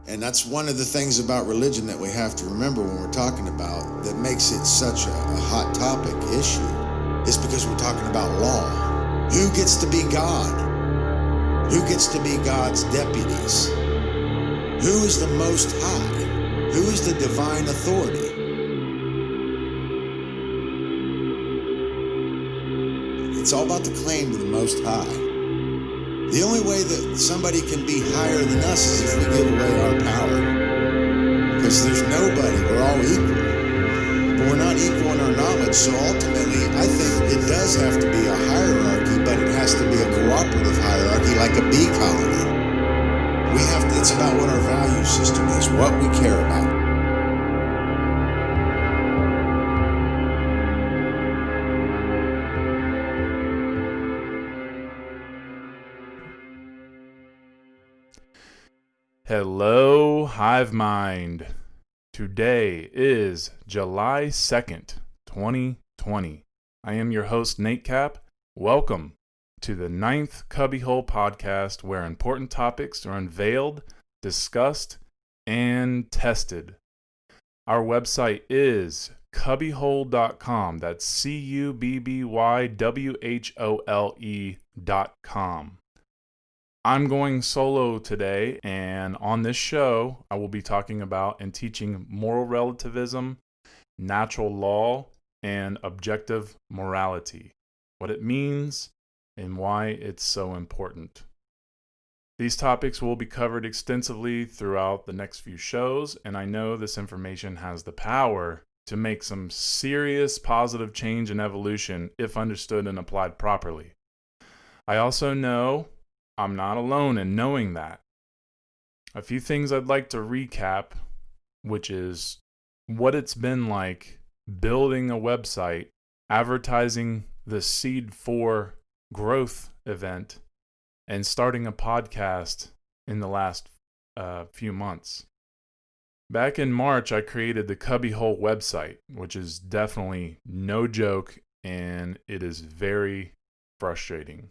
And that's one of the things about religion that we have to remember when we're talking about that makes it such a hot topic issue is because we're talking about law. Who gets to be God? Who gets to be God's deputies? Who is the Most High? Who is the divine authority? It's all about the claim to the Most High. The only way that somebody can be higher than us is if we give away our power. Because there's nobody, we're all equal. But we're not equal in our knowledge, so ultimately I think it does have to be a hierarchy, but it has to be a cooperative hierarchy like a bee colony. It's about what our value system is, what we care about. Hello, Hive Mind. Today is July 2nd, 2020. I am your host, Nate Cap. Welcome to the 9th Cubbywhole Podcast, where important topics are unveiled, discussed, and tested. Our website is cubbywhole.com. That's cubbywhole.com. I'm going solo today, and on this show, I will be talking about and teaching moral relativism, natural law, and objective morality, what it means, and why it's so important. These topics will be covered extensively throughout the next few shows, and I know this information has the power to make some serious positive change and evolution if understood and applied properly. I also know I'm not alone in knowing that. A few things I'd like to recap, which is what it's been like building a website, advertising the S.E.E.D growth event, and starting a podcast in the last few months. Back in March, I created the Cubbywhole website, which is definitely no joke, and it is very frustrating.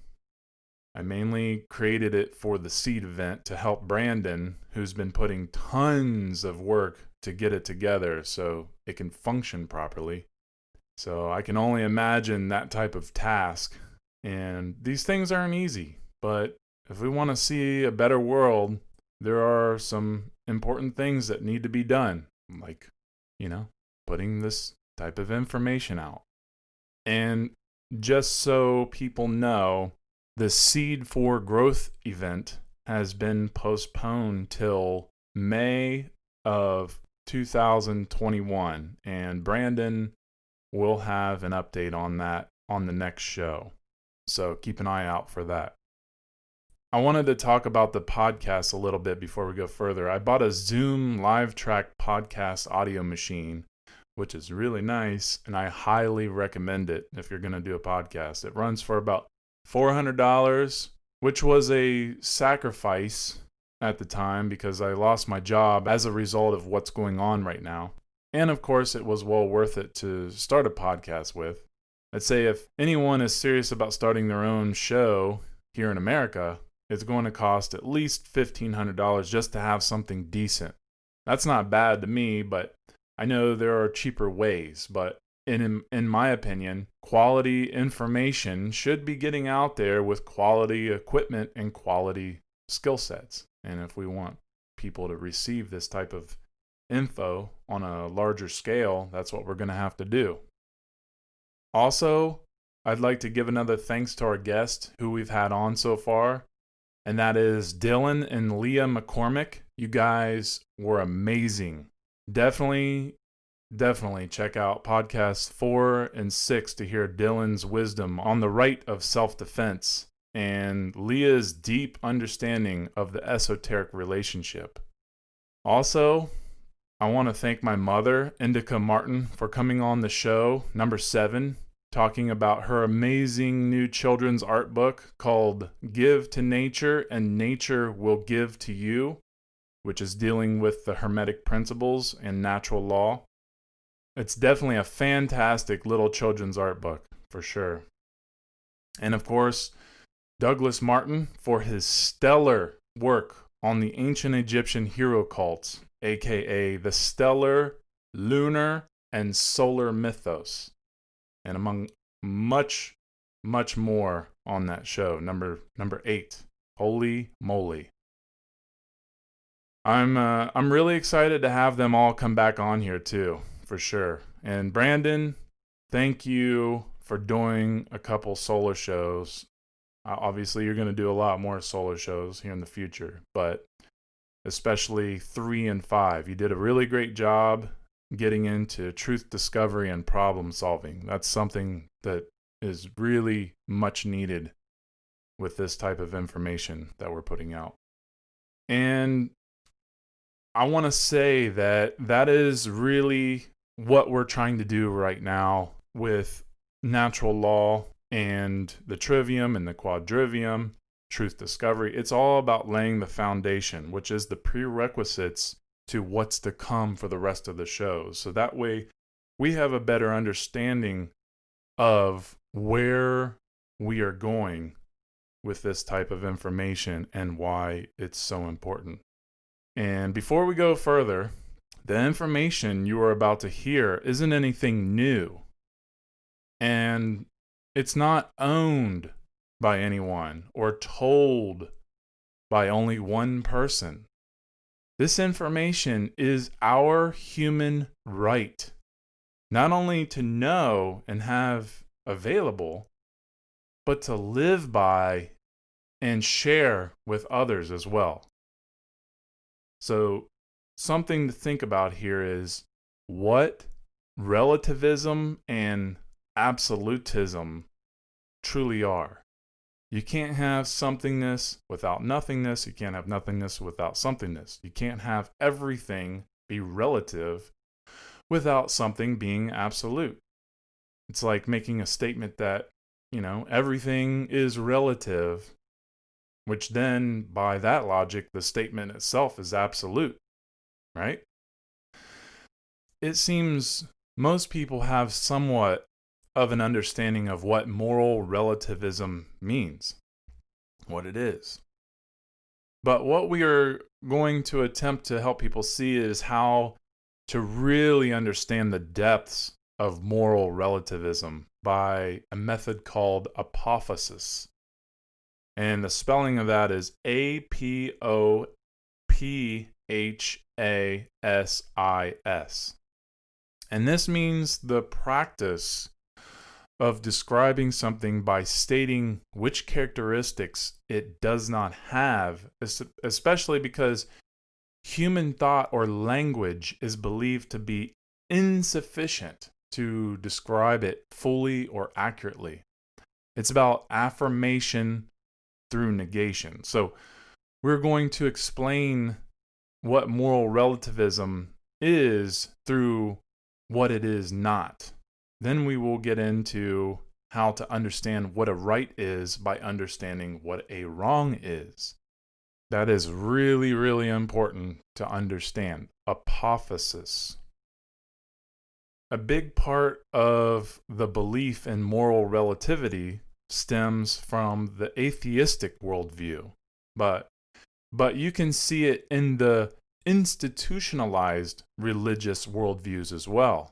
I mainly created it for the S.E.E.D event to help Brandon, who's been putting tons of work to get it together so it can function properly. So I can only imagine that type of task. And these things aren't easy, but if we want to see a better world, there are some important things that need to be done, like, putting this type of information out. And just so people know, the S.E.E.D growth event has been postponed till May of 2021, and Brandon will have an update on that on the next show. So keep an eye out for that. I wanted to talk about the podcast a little bit before we go further. I bought a Zoom Live Track podcast audio machine, which is really nice, and I highly recommend it if you're going to do a podcast. It runs for about $400, which was a sacrifice at the time because I lost my job as a result of what's going on right now. And of course, it was well worth it to start a podcast with. I'd say if anyone is serious about starting their own show here in America, it's going to cost at least $1,500 just to have something decent. That's not bad to me, but I know there are cheaper ways. But in my opinion, quality information should be getting out there with quality equipment and quality skill sets. And if we want people to receive this type of info on a larger scale, that's what we're going to have to do. Also, I'd like to give another thanks to our guest who we've had on so far, and that is Dylan and Leah McCormick. You guys were amazing. Definitely check out podcasts 4 and 6 to hear Dylan's wisdom on the right of self-defense and Leah's deep understanding of the esoteric relationship. Also, I want to thank my mother, Indica Martin, for coming on the show, number 7, talking about her amazing new children's art book called Give to Nature and Nature Will Give to You, which is dealing with the Hermetic principles and natural law. It's definitely a fantastic little children's art book, for sure. And of course, Douglas Martin for his stellar work on the ancient Egyptian hero cults, aka the stellar, lunar, and solar mythos, and among much, much more on that show. Number 8, Holy Moly. I'm really excited to have them all come back on here too, for sure. And Brandon, thank you for doing a couple solar shows. Obviously, you're going to do a lot more solar shows here in the future, but especially 3 and 5. You did a really great job getting into truth discovery and problem solving. That's something that is really much needed with this type of information that we're putting out. And I want to say that is really what we're trying to do right now with natural law and the trivium and the quadrivium, truth discovery. It's all about laying the foundation, which is the prerequisites to what's to come for the rest of the shows. So that way we have a better understanding of where we are going with this type of information and why it's so important. And before we go further, the information you are about to hear isn't anything new. And it's not owned by anyone or told by only one person. This information is our human right, not only to know and have available, but to live by and share with others as well. So something to think about here is what relativism and absolutism truly are. You can't have somethingness without nothingness. You can't have nothingness without somethingness. You can't have everything be relative without something being absolute. It's like making a statement that, everything is relative, which then, by that logic, the statement itself is absolute, right? It seems most people have somewhat of an understanding of what moral relativism means, what it is. But what we are going to attempt to help people see is how to really understand the depths of moral relativism by a method called apophasis. And the spelling of that is APOPHASIS. And this means the practice of describing something by stating which characteristics it does not have, especially because human thought or language is believed to be insufficient to describe it fully or accurately. It's about affirmation through negation. So we're going to explain what moral relativism is through what it is not. Then we will get into how to understand what a right is by understanding what a wrong is. That is really, really important to understand. Apophasis. A big part of the belief in moral relativity stems from the atheistic worldview, but you can see it in the institutionalized religious worldviews as well.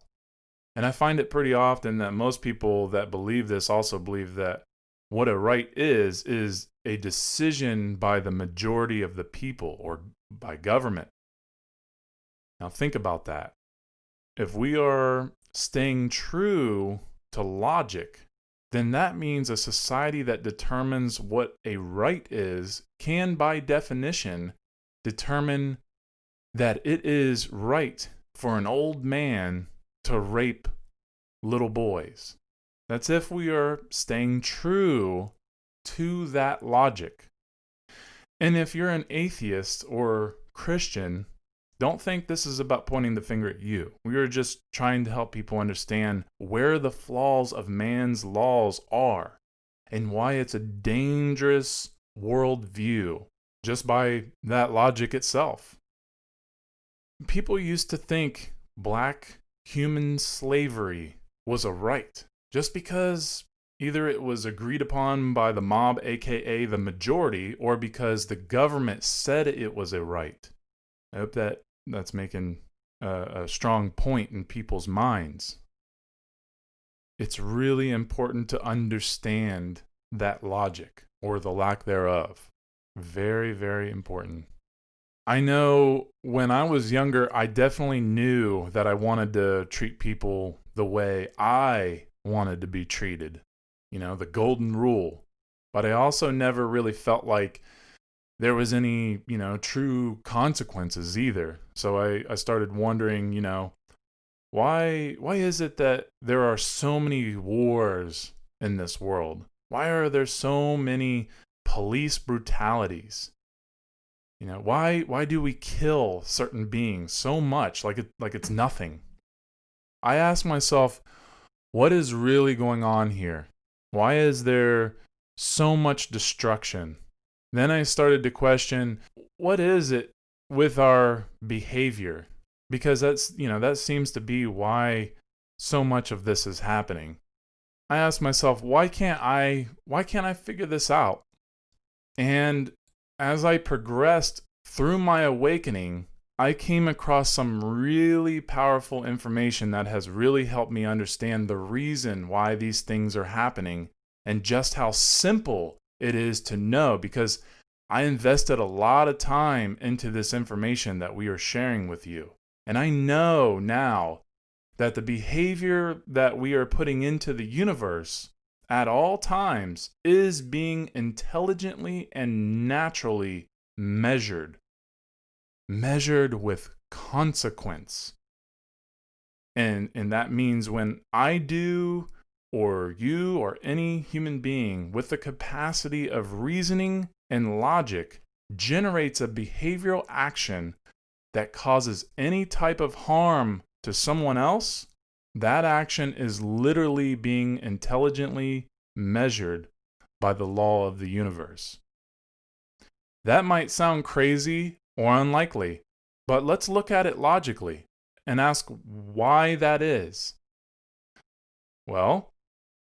And I find it pretty often that most people that believe this also believe that what a right is a decision by the majority of the people or by government. Now think about that. If we are staying true to logic, then that means a society that determines what a right is can, by definition, determine that it is right for an old man to rape little boys. That's if we are staying true to that logic. And if you're an atheist or Christian, don't think this is about pointing the finger at you. We are just trying to help people understand where the flaws of man's laws are and why it's a dangerous worldview just by that logic itself. People used to think black human slavery was a right just because, Either it was agreed upon by the mob, aka the majority, or because the government said it was a right. I hope that's making a strong point in people's minds. It's really important to understand that logic, or the lack thereof. Very, very important. I know when I was younger, I definitely knew that I wanted to treat people the way I wanted to be treated. The golden rule. But I also never really felt like there was any, true consequences either. So I started wondering, why is it that there are so many wars in this world? Why are there so many police brutalities? Why do we kill certain beings so much like it's nothing? I ask myself, what is really going on here? Why is there so much destruction? Then I started to question, what is it with our behavior? Because that seems to be why so much of this is happening. I asked myself, why can't I figure this out? And as I progressed through my awakening, I came across some really powerful information that has really helped me understand the reason why these things are happening and just how simple it is to know, because I invested a lot of time into this information that we are sharing with you. And I know now that the behavior that we are putting into the universe at all times is being intelligently and naturally measured with consequence. And that means when I do, or you, or any human being with the capacity of reasoning and logic generates a behavioral action that causes any type of harm to someone else, that action is literally being intelligently measured by the law of the universe. That might sound crazy or unlikely, but let's look at it logically and ask why that is. Well,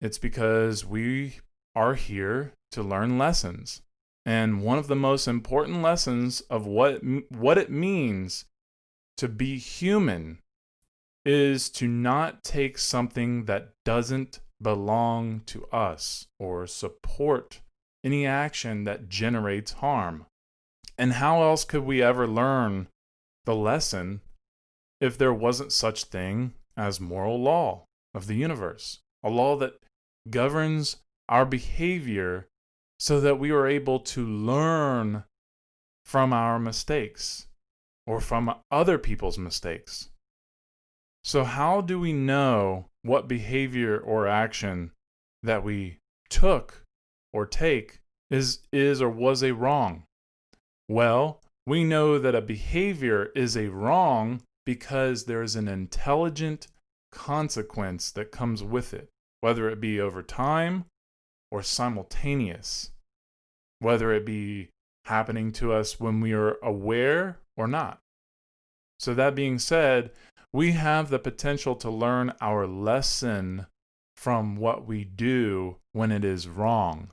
it's because we are here to learn lessons. And one of the most important lessons of what it means to be human is to not take something that doesn't belong to us or support any action that generates harm. And how else could we ever learn the lesson if there wasn't such thing as moral law of the universe, a law that governs our behavior so that we are able to learn from our mistakes or from other people's mistakes? So how do we know what behavior or action that we took or take is or was a wrong? Well, we know that a behavior is a wrong because there's an intelligent consequence that comes with it, whether it be over time or simultaneous, whether it be happening to us when we are aware or not. So that being said, we have the potential to learn our lesson from what we do when it is wrong.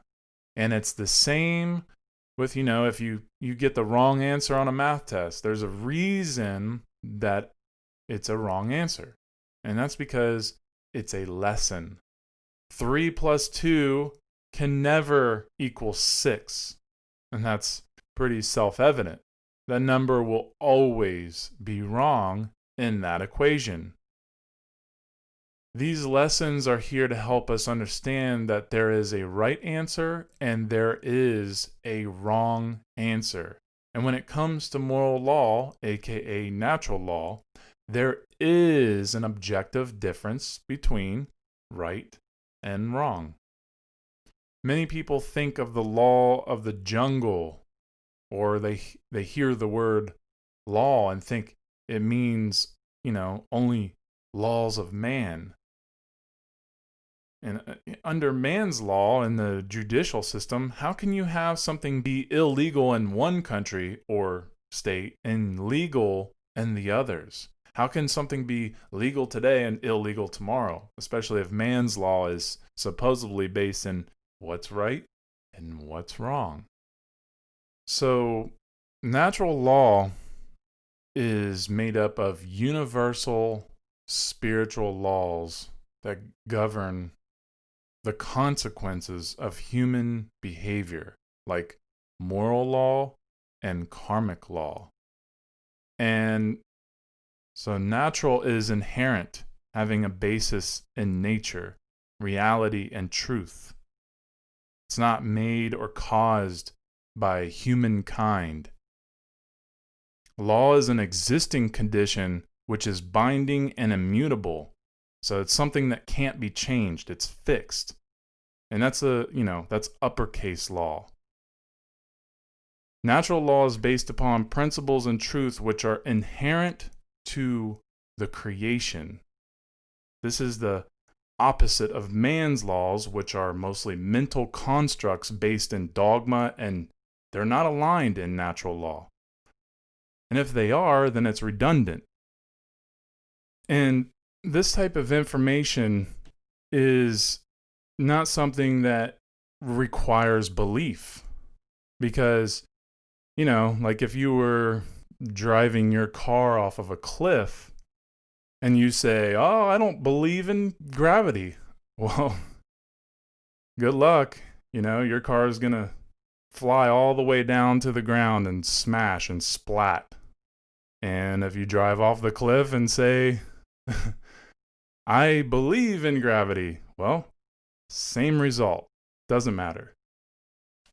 And it's the same with, if you get the wrong answer on a math test, there's a reason that it's a wrong answer. And that's because it's a lesson. 3 + 2 can never equal 6. And that's pretty self-evident. The number will always be wrong in that equation. These lessons are here to help us understand that there is a right answer and there is a wrong answer. And when it comes to moral law, aka natural law, there is an objective difference between right and wrong. Many people think of the law of the jungle, or they hear the word law and think it means, only laws of man. And under man's law in the judicial system, how can you have something be illegal in one country or state and legal in the others? How can something be legal today and illegal tomorrow, especially if man's law is supposedly based in what's right and what's wrong? So, natural law is made up of universal spiritual laws that govern the consequences of human behavior, like moral law and karmic law. And so natural is inherent, having a basis in nature, reality, and truth. It's not made or caused by humankind. Law is an existing condition which is binding and immutable. So it's something that can't be changed. It's fixed. And that's that's uppercase law. Natural law is based upon principles and truth which are inherent to the creation. This is the opposite of man's laws, which are mostly mental constructs based in dogma, and they're not aligned in natural law. And if they are, then it's redundant. And this type of information is not something that requires belief. Because, like if you were driving your car off of a cliff and you say, "Oh, I don't believe in gravity." Well, good luck. Your car is going to fly all the way down to the ground and smash and splat. And if you drive off the cliff and say, "I believe in gravity," well, same result. Doesn't matter.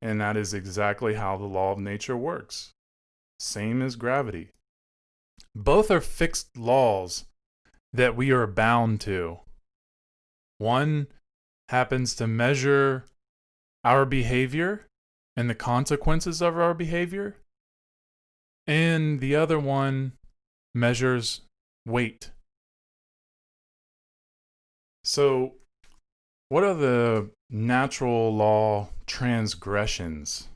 And that is exactly how the law of nature works. Same as gravity. Both are fixed laws that we are bound to. One happens to measure our behavior and the consequences of our behavior, and the other one measures weight. So, what are the natural law transgressions?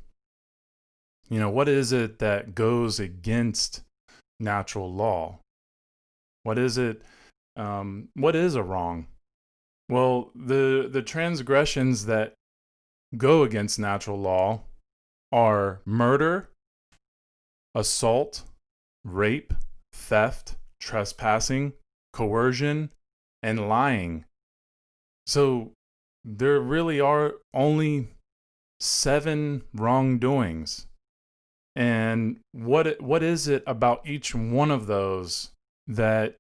What is it that goes against natural law? What is it? What is a wrong? Well, the transgressions that go against natural law are murder, assault, rape, theft, trespassing, coercion, and lying. So there really are only 7 wrongdoings. And what is it about each one of those that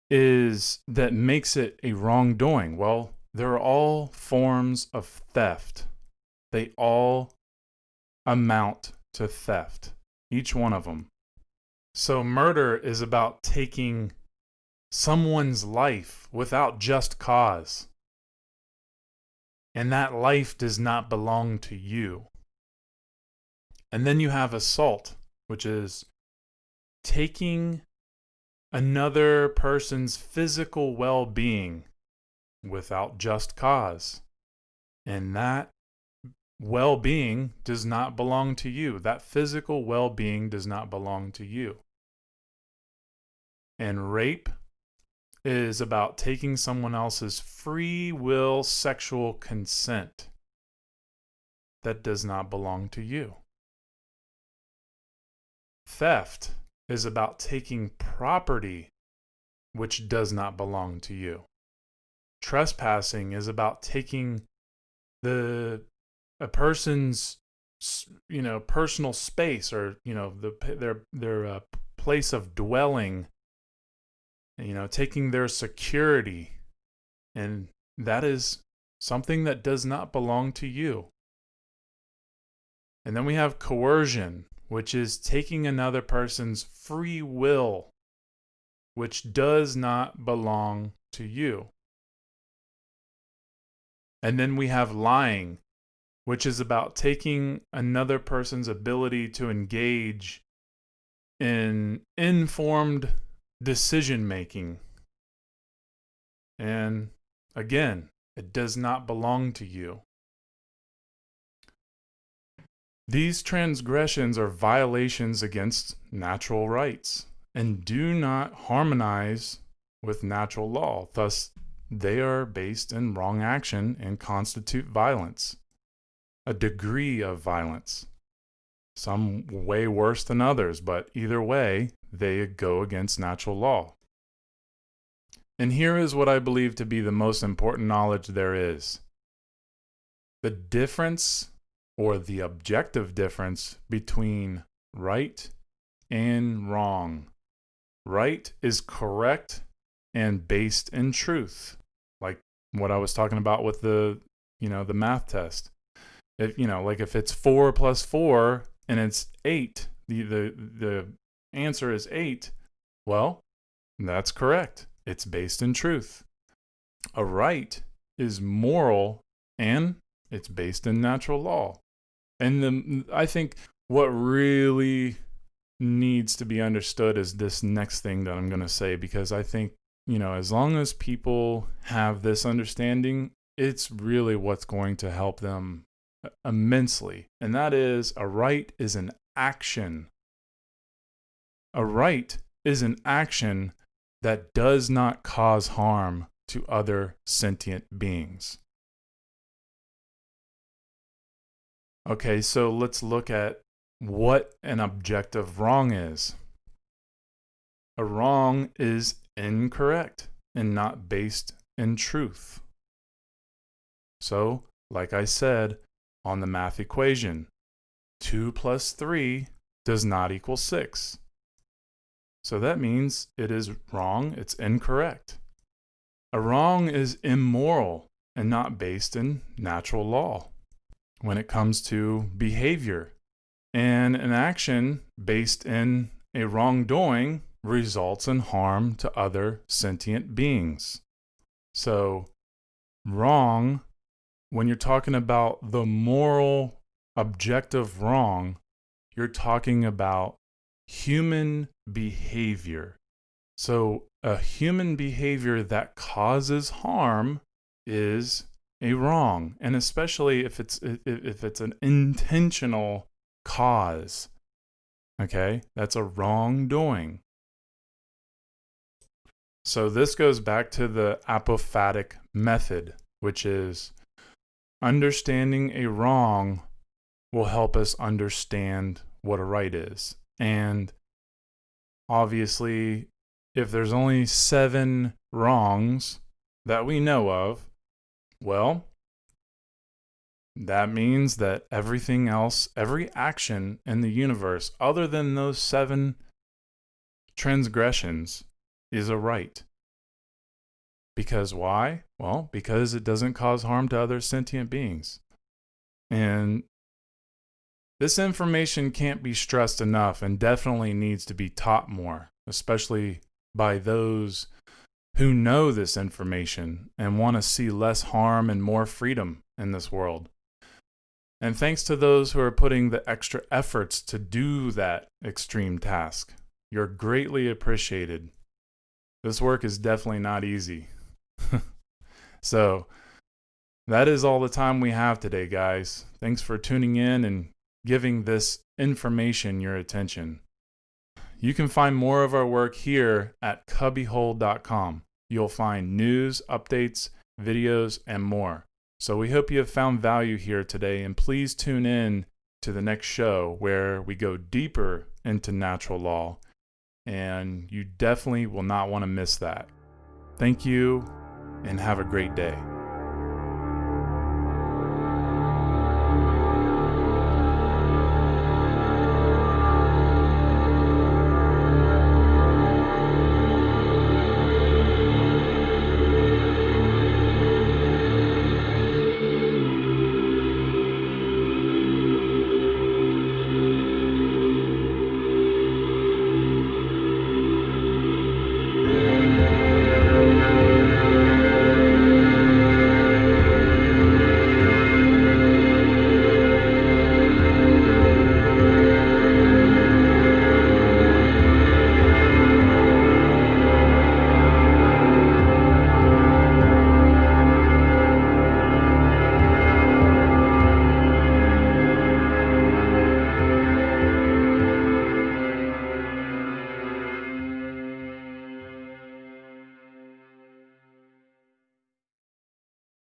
makes it a wrongdoing? Well, they're all forms of theft. They all amount to theft, each one of them. So murder is about taking someone's life without just cause. And that life does not belong to you. And then you have assault, which is taking another person's physical well-being without just cause. And that well-being does not belong to you. That physical well-being does not belong to you. And rape is about taking someone else's free will sexual consent that does not belong to you. Theft is about taking property which does not belong to you. Trespassing is about taking a person's personal space, or their place of dwelling, taking their security, and that is something that does not belong to you. And then we have coercion, which is taking another person's free will, which does not belong to you. And then we have lying, which is about taking another person's ability to engage in informed decision making. And again, it does not belong to you. These transgressions are violations against natural rights. and do not harmonize with natural law. Thus, they are based in wrong action and constitute violence, a degree of violence. Some way worse than others, but either way, they go against natural law. And here is what I believe to be the most important knowledge there is. The difference, or the objective difference, between right and wrong. Right is correct and based in truth, like what I was talking about with the math test. If it's 4 plus 4 and it's 8, the answer is 8, well, that's correct. It's based in truth. A right is moral and it's based in natural law. And I think what really needs to be understood is this next thing that I'm going to say, because I think, as long as people have this understanding, it's really what's going to help them immensely. And that is, a right is an action. A right is an action that does not cause harm to other sentient beings. Okay, so let's look at what an objective wrong is. A wrong is incorrect and not based in truth. So, like I said, on the math equation, 2 plus 3 does not equal 6. So that means it is wrong, it's incorrect. A wrong is immoral and not based in natural law when it comes to behavior. And an action based in a wrongdoing results in harm to other sentient beings. So, wrong, when you're talking about the moral, objective wrong, you're talking about human behavior. So, a human behavior that causes harm is a wrong, and especially if it's an intentional cause. Okay, that's a wrongdoing. So this goes back to the apophatic method, which is understanding a wrong will help us understand what a right is. And obviously, if there's only 7 wrongs that we know of, well, that means that everything else, every action in the universe other than those 7 transgressions is a right. Because why? Well, because it doesn't cause harm to other sentient beings. And this information can't be stressed enough and definitely needs to be taught more, especially by those who know this information and want to see less harm and more freedom in this world. And thanks to those who are putting the extra efforts to do that extreme task. You're greatly appreciated. This work is definitely not easy. So, that is all the time we have today, guys. Thanks for tuning in and giving this information your attention. You can find more of our work here at Cubbywhole.com. You'll find news, updates, videos, and more. So we hope you have found value here today, and please tune in to the next show where we go deeper into natural law, and you definitely will not want to miss that. Thank you, and have a great day.